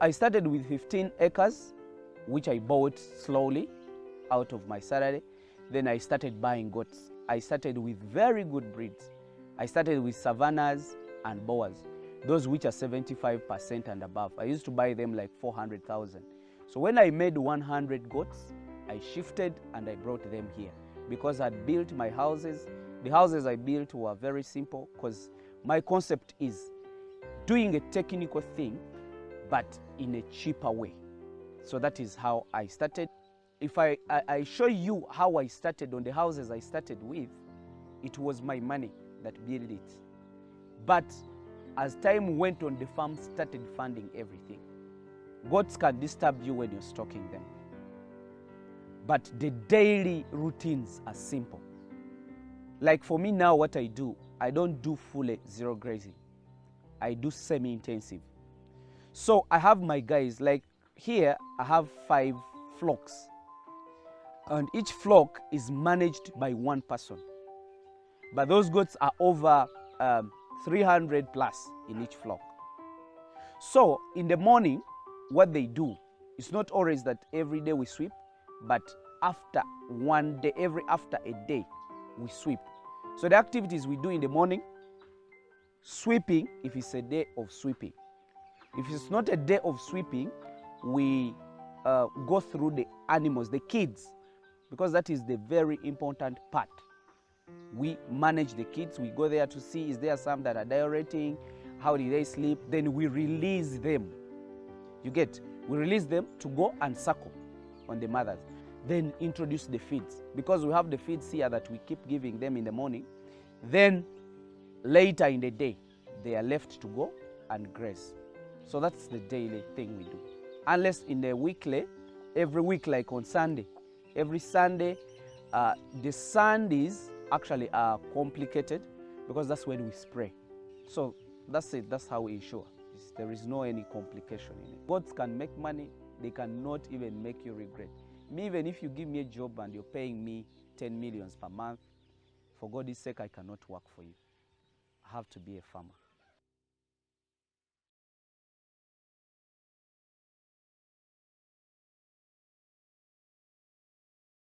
I started with 15 acres, which I bought slowly out of my salary. Then I started buying goats. I started with very good breeds. I started with Savannahs and Boers, those which are 75% and above. I used to buy them like 400,000. So when I made 100 goats, I shifted and I brought them here because I'd built my houses. The houses I built were very simple because my concept is doing a technical thing, but in a cheaper way. So that is how I started. If I show you how I started on the houses I started with, it was my money that built it. But as time went on, the farm started funding everything. Goats can disturb you when you're stalking them. But the daily routines are simple. Like for me now, what I do, I don't do fully zero grazing. I do semi-intensive. So I have my guys, like here I have 5 flocks. And each flock is managed by one person. But those goats are over 300 plus in each flock. So in the morning, what they do, it's not always that every day we sweep, but after one day, after a day, we sweep. So the activities we do in the morning, sweeping, if it's a day of sweeping. If it's not a day of sweeping, we go through the animals, the kids, because that is the very important part. We manage the kids. We go there to see, is there some that are diureting? How did they sleep? Then we release them. You get? We release them to go and suckle on the mothers. Then introduce the feeds. Because we have the feeds here that we keep giving them in the morning. Then later in the day, they are left to go and graze. So that's the daily thing we do. Unless in the weekly, every week like on Sunday, every Sunday, the Sundays actually are complicated because that's when we spray. So that's it, that's how we ensure. There is no any complication in it. Goats can make money, they cannot even make you regret. Me, even if you give me a job and you're paying me 10 millions per month, for God's sake, I cannot work for you. I have to be a farmer.